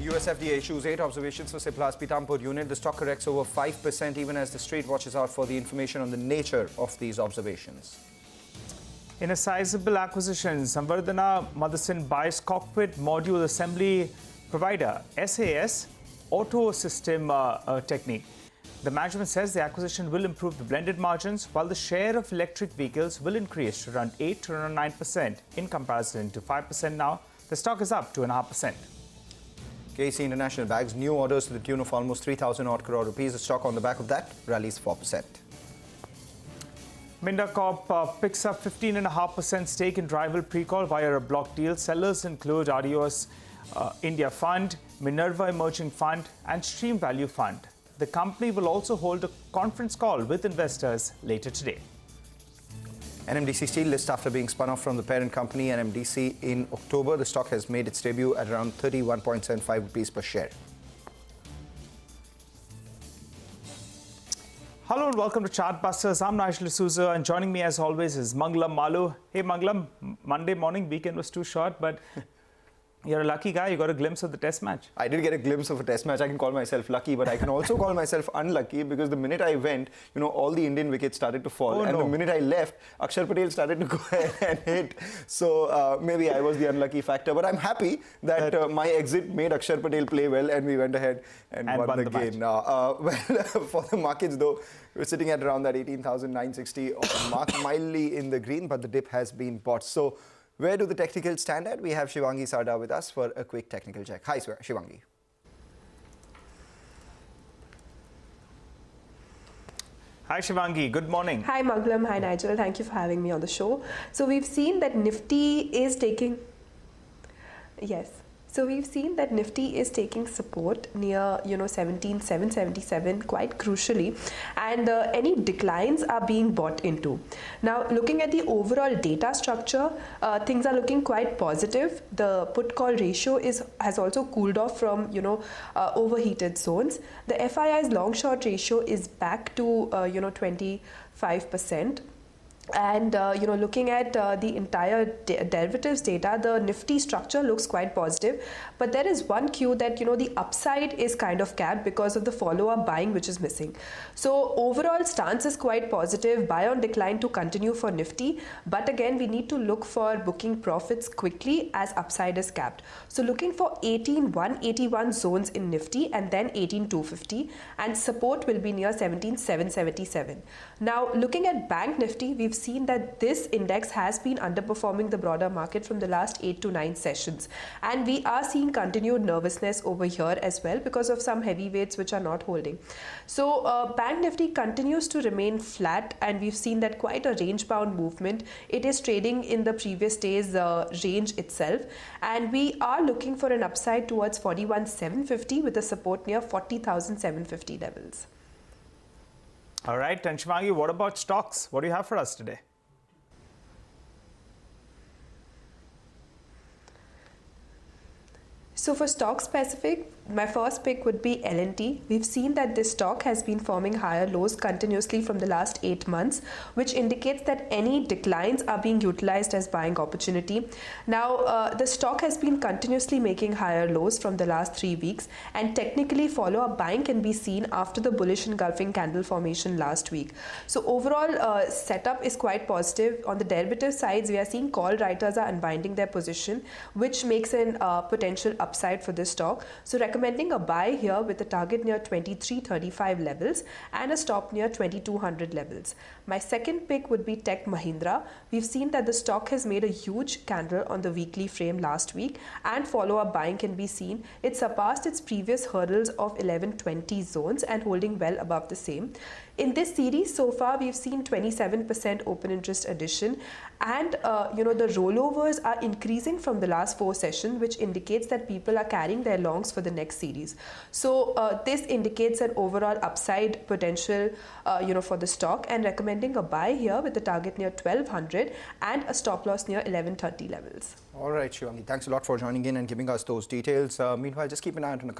US FDA issues 8 observations for Cipla's Pithampur unit. The stock corrects over 5% even as the street watches out for the information on the nature of these observations. In a sizable acquisition, Samvardhana Motherson buys cockpit module assembly provider SAS Auto System Technique. The management says the acquisition will improve the blended margins, while the share of electric vehicles will increase to around 8 to around 9% in comparison to 5% now. The stock is up 2.5%. KC International bags new orders to the tune of almost 3,000 odd crore rupees. The stock on the back of that rallies 4%. Minda Corp picks up 15.5% stake in rival Precall via a block deal. Sellers include RDOS India Fund, Minerva Emerging Fund and Stream Value Fund. The company will also hold a conference call with investors later today. NMDC Steel lists after being spun off from the parent company NMDC in October. The stock has made its debut at around 31.75 rupees per share. Hello and welcome to Chartbusters. I'm Nigel D'Souza and joining me as always is Mangalam Malu. Hey Mangalam, Monday morning, weekend was too short, but you're a lucky guy. You got a glimpse of the test match. I did get a glimpse of a test match. I can call myself lucky, but I can also call myself unlucky because the minute I went, all the Indian wickets started to fall. The minute I left, Akshar Patel started to go ahead and hit. So maybe I was the unlucky factor. But I'm happy that my exit made Akshar Patel play well and we went ahead and won the game. For the markets though, we're sitting at around that 18,960 mark, mildly in the green, but the dip has been bought. So where do the technicals stand at? We have Shivangi Sarda with us for a quick technical check. Hi, Shivangi. Hi Shivangi, good morning. Hi Mangalam, hi Nigel, thank you for having me on the show. So we've seen that Nifty is taking support near 17,777 quite crucially, and any declines are being bought into. Now looking at the overall data structure, things are looking quite positive. The put call ratio has also cooled off from overheated zones. The FII's long short ratio is back to 25%. And looking at the entire derivatives data, the Nifty structure looks quite positive, but there is one cue that the upside is kind of capped because of the follow-up buying which is missing. So overall stance is quite positive, buy on decline to continue for Nifty, but again we need to look for booking profits quickly as upside is capped. So looking for 18,181 zones in Nifty and then 18,250, and support will be near 17,777. Now looking at Bank Nifty, we've seen that this index has been underperforming the broader market from the last 8 to 9 sessions, and we are seeing continued nervousness over here as well because of some heavyweights which are not holding. So Bank Nifty continues to remain flat, and we've seen that quite a range bound movement. It is trading in the previous day's range itself, and we are looking for an upside towards 41,750 with a support near 40,750 levels. All right, and Shivangi, what about stocks? What do you have for us today? So for stock specific, my first pick would be L&T. We've seen that this stock has been forming higher lows continuously from the last 8 months, which indicates that any declines are being utilized as buying opportunity. Now, the stock has been continuously making higher lows from the last 3 weeks, and technically follow-up buying can be seen after the bullish engulfing candle formation last week. So overall setup is quite positive. On the derivative sides, we are seeing call writers are unwinding their position, which makes an potential upside for this stock. So recommending a buy here with a target near 2335 levels and a stop near 2200 levels. My second pick would be Tech Mahindra. We've seen that the stock has made a huge candle on the weekly frame last week, and follow-up buying can be seen. It surpassed its previous hurdles of 1120 zones and holding well above the same. In this series so far, we've seen 27% open interest addition, and the rollovers are increasing from the last 4 sessions, which indicates that people are carrying their longs for the next series. So this indicates an overall upside potential for the stock, and recommending a buy here with a target near 1200 and a stop loss near 1130 levels. All right, Shivangi, thanks a lot for joining in and giving us those details. Meanwhile, just keep an eye out on the